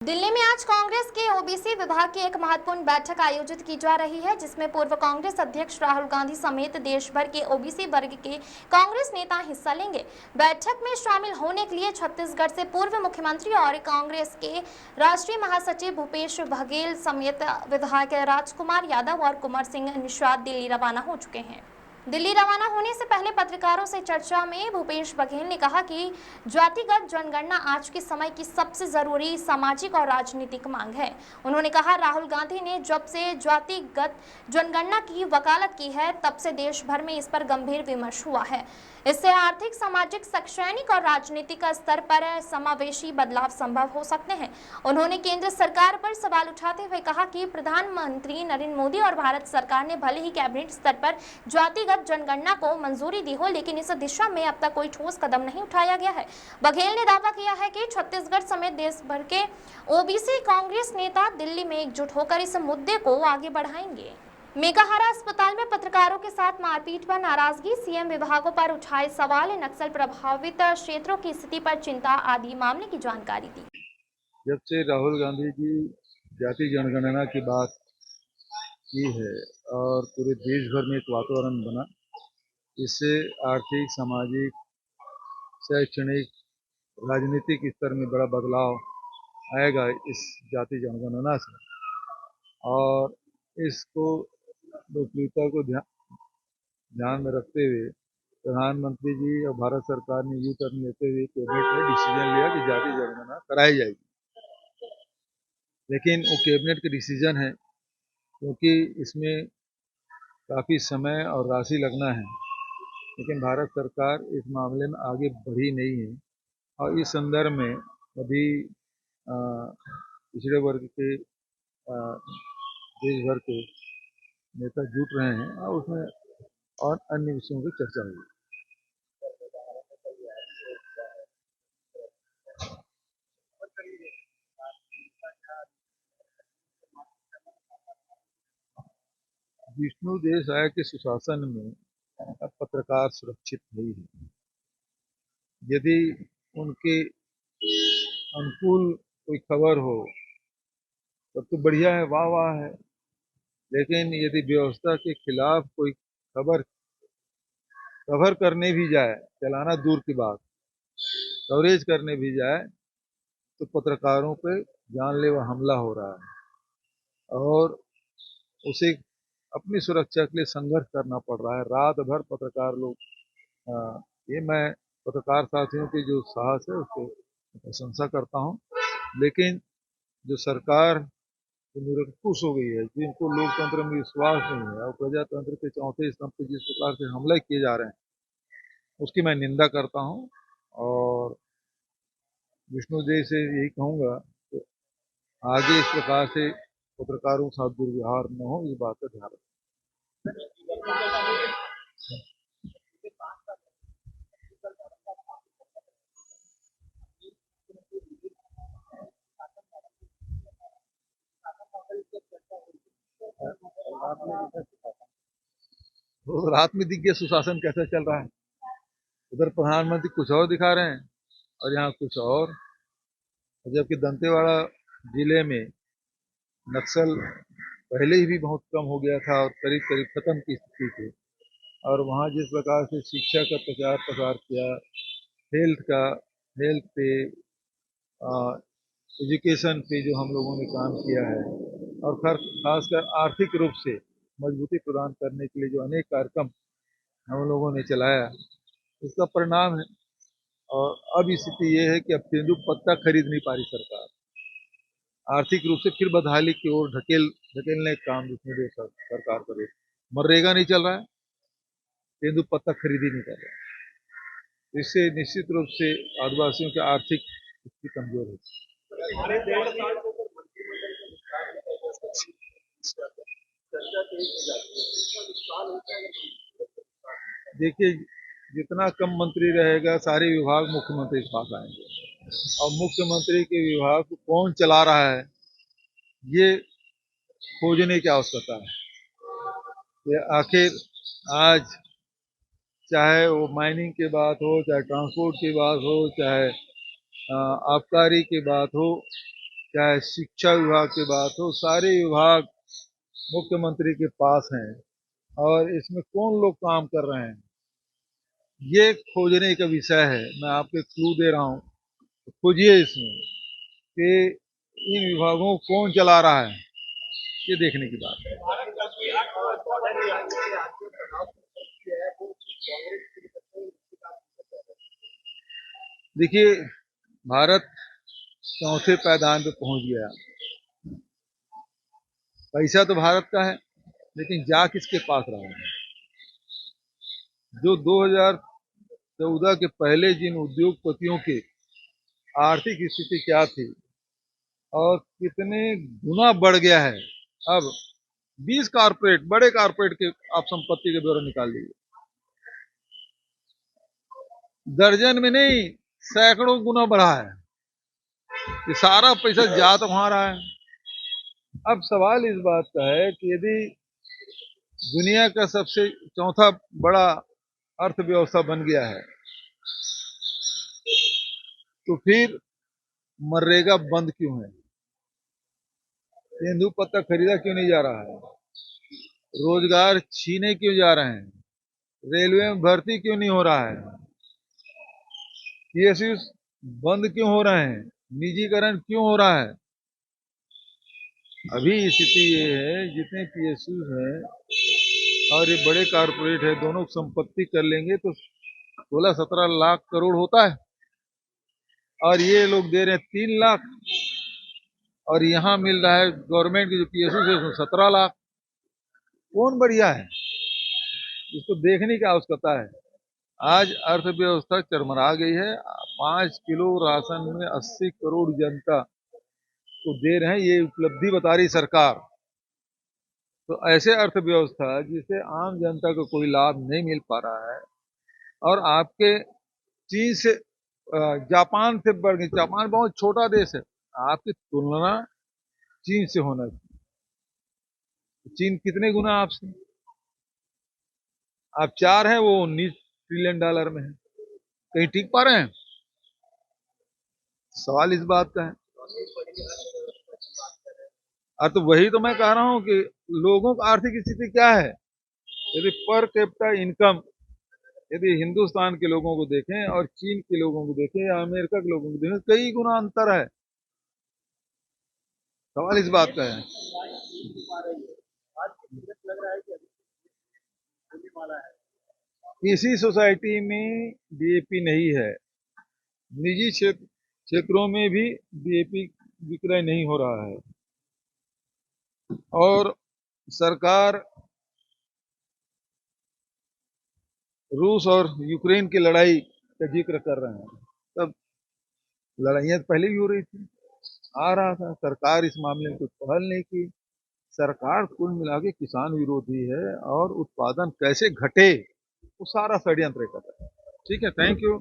दिल्ली में आज कांग्रेस के ओबीसी विभाग की एक महत्वपूर्ण बैठक आयोजित की जा रही है, जिसमें पूर्व कांग्रेस अध्यक्ष राहुल गांधी समेत देश भर के ओबीसी वर्ग के कांग्रेस नेता हिस्सा लेंगे। बैठक में शामिल होने के लिए छत्तीसगढ़ से पूर्व मुख्यमंत्री और कांग्रेस के राष्ट्रीय महासचिव भूपेश बघेल समेत विधायक राजकुमार यादव और कुंवर सिंह निषाद दिल्ली रवाना हो चुके हैं। दिल्ली रवाना होने से पहले पत्रकारों से चर्चा में भूपेश बघेल ने कहा कि जातिगत जनगणना आज के समय की सबसे जरूरी सामाजिक और राजनीतिक मांग है। उन्होंने कहा, राहुल गांधी ने जब से जातिगत जनगणना की वकालत की है, तब से देश भर में इस पर गंभीर विमर्श हुआ है। इससे आर्थिक, सामाजिक, शैक्षणिक और राजनीतिक स्तर पर समावेशी बदलाव संभव हो सकते हैं। उन्होंने केंद्र सरकार पर सवाल उठाते हुए कहा कि प्रधानमंत्री नरेंद्र मोदी और भारत सरकार ने भले ही कैबिनेट स्तर पर जातिगत जनगणना को मंजूरी दी हो, लेकिन इस दिशा में अब तक कोई ठोस कदम नहीं उठाया गया है। बघेल ने दावा किया है कि छत्तीसगढ़ समेत देश भर के ओबीसी कांग्रेस नेता दिल्ली में एकजुट होकर इस मुद्दे को आगे बढ़ाएंगे। मेकाहारा अस्पताल में पत्रकारों के साथ मारपीट पर नाराजगी, सीएम विभागों पर उठाए सवाल, नक्सल प्रभावित क्षेत्रों की स्थिति पर चिंता आदि मामले की जानकारी दी। जब से राहुल गांधी जी जाति जनगणना की बात की है और पूरे देश भर में एक वातावरण बना, इससे आर्थिक, सामाजिक, शैक्षणिक, राजनीतिक स्तर में बड़ा बदलाव आएगा इस जाति जनगणना से। और इसको लोकप्रियता को ध्यान में रखते हुए प्रधानमंत्री जी और भारत सरकार ने यू टर्न लेते हुए कैबिनेट में डिसीजन लिया कि जाति जनगणना कराई जाएगी। लेकिन वो कैबिनेट के डिसीजन है, क्योंकि इसमें काफ़ी समय और राशि लगना है। लेकिन भारत सरकार इस मामले में आगे बढ़ी नहीं है और इस संदर्भ में अभी पिछड़े वर्ग के देश भर के नेता जुट रहे हैं और उसमें और अन्य विषयों की चर्चा हुई। विष्णु देव राय के सुशासन में पत्रकार सुरक्षित नहीं है। यदि उनके अनुकूल कोई खबर हो तब तो बढ़िया है, वाह वाह है। लेकिन यदि व्यवस्था के खिलाफ कोई खबर कवर करने भी जाए, चलाना दूर की बात, कवरेज करने भी जाए, तो पत्रकारों पे जानलेवा हमला हो रहा है और उसे अपनी सुरक्षा के लिए संघर्ष करना पड़ रहा है। रात भर पत्रकार लोग ये मैं पत्रकार साथियों की जो साहस है उसको प्रशंसा करता हूँ। लेकिन जो सरकार निरंकुश हो गई है, जिनको लोकतंत्र में विश्वास नहीं है और प्रजातंत्र के चौथे स्तंभ पर जिस प्रकार से हमले किए जा रहे हैं, उसकी मैं निंदा करता हूँ। और विष्णुदेव से यही कहूँगा कि आगे इस प्रकार से पत्रकारों के साथ दुर्व्यवहार न हो, इस बात का ध्यान रखें। तो रात में दिख गया सुशासन कैसा चल रहा है। उधर प्रधानमंत्री कुछ और दिखा रहे हैं और यहाँ कुछ और। जबकि दंतेवाड़ा जिले में नक्सल पहले ही भी बहुत कम हो गया था और करीब करीब खत्म की स्थिति थी। और वहाँ जिस प्रकार से शिक्षा का प्रचार प्रसार किया, हेल्थ पे, एजुकेशन पे जो हम लोगों ने काम किया है, और खासकर आर्थिक रूप से मजबूती प्रदान करने के लिए जो अनेक कार्यक्रम हम लोगों ने चलाया, इसका परिणाम है। और अब स्थिति ये है कि अब तेंदुपत्ता खरीद नहीं पा रही सरकार। आर्थिक रूप से फिर बदहाली की ओर ढकेलने का काम विष्णुदेव सरकार करे। मनरेगा नहीं चल रहा है, तेंदुपत्ता खरीदी नहीं कर रहा है। इससे निश्चित रूप से आदिवासियों की आर्थिक स्थिति कमजोर होती है। देखिए, जितना कम मंत्री रहेगा, सारे विभाग मुख्यमंत्री के पास आएंगे और मुख्यमंत्री के विभाग को कौन चला रहा है ये खोजने की आवश्यकता है। ये आखिर आज चाहे वो माइनिंग की बात हो, चाहे ट्रांसपोर्ट की बात हो, चाहे आबकारी की बात हो, चाहे शिक्षा विभाग की बात हो, सारे विभाग मुख्यमंत्री के पास हैं और इसमें कौन लोग काम कर रहे हैं ये खोजने का विषय है। मैं आपको क्लू दे रहा हूँ, तो खोजिए इसमें कि इन विभागों को कौन चला रहा है, ये देखने की बात है। देखिए, भारत चौथे पायदान पे पहुंच गया। पैसा तो भारत का है, लेकिन जा किसके पास रहा है? जो 2014 के पहले जिन उद्योगपतियों की आर्थिक स्थिति क्या थी और कितने गुना बढ़ गया है, अब 20 कारपोरेट, बड़े कारपोरेट के आप संपत्ति के ब्यौरा निकाल लीजिए, दर्जन में नहीं सैकड़ों गुना बढ़ा है। ये सारा पैसा जा तो वहां रहा है। अब सवाल इस बात का है कि यदि दुनिया का सबसे चौथा बड़ा अर्थव्यवस्था बन गया है, तो फिर मनरेगा बंद क्यों है? तेंदुपत्ता खरीदा क्यों नहीं जा रहा है? रोजगार छीने क्यों जा रहे हैं? रेलवे में भर्ती क्यों नहीं हो रहा है? पीएसयू बंद क्यों हो रहे हैं? निजीकरण क्यों हो रहा है? अभी स्थिति ये है, जितने पीएसयू हैं और ये बड़े कारपोरेट है, दोनों संपत्ति कर लेंगे तो 16-17 लाख करोड़ होता है, और ये लोग दे रहे हैं 3 लाख, और यहाँ मिल रहा है गवर्नमेंट की जो पीएसयू है उसमें 17 लाख। कौन बढ़िया है? इसको देखने की आवश्यकता है। आज अर्थव्यवस्था चरमरा गई है। 5 किलो राशन में 80 करोड़ जनता को दे रहे हैं, ये उपलब्धि बता रही सरकार। तो ऐसे अर्थव्यवस्था जिसे आम जनता को कोई लाभ नहीं मिल पा रहा है, और आपके चीन से जापान से बढ़ गई, जापान बहुत छोटा देश है, आपकी तुलना चीन से होना चाहिए। चीन कितने गुना आपसे? आप 4 हैं, वो 19 ट्रिलियन डॉलर में है। कहीं टिक पा रहे हैं? सवाल इस बात का है। तो वही तो मैं कह रहा हूं कि लोगों की आर्थिक स्थिति क्या है। यदि पर कैपिटा इनकम यदि हिंदुस्तान के लोगों को देखें और चीन के लोगों को देखें या अमेरिका के लोगों को देखें, कई गुना अंतर है। सवाल इस बात का है। किसी सोसाइटी में डीएपी नहीं है, निजी क्षेत्रों में भी डीएपी विक्रय नहीं हो रहा है, और सरकार रूस और यूक्रेन की लड़ाई का जिक्र कर रहे हैं। तब लड़ाइयां पहले भी हो रही थी, आ रहा था, सरकार इस मामले में कुछ पहल नहीं की। सरकार कुल मिला के किसान विरोधी है, और उत्पादन कैसे घटे वो सारा षड्यंत्र कर रहा है। ठीक है, थैंक यू।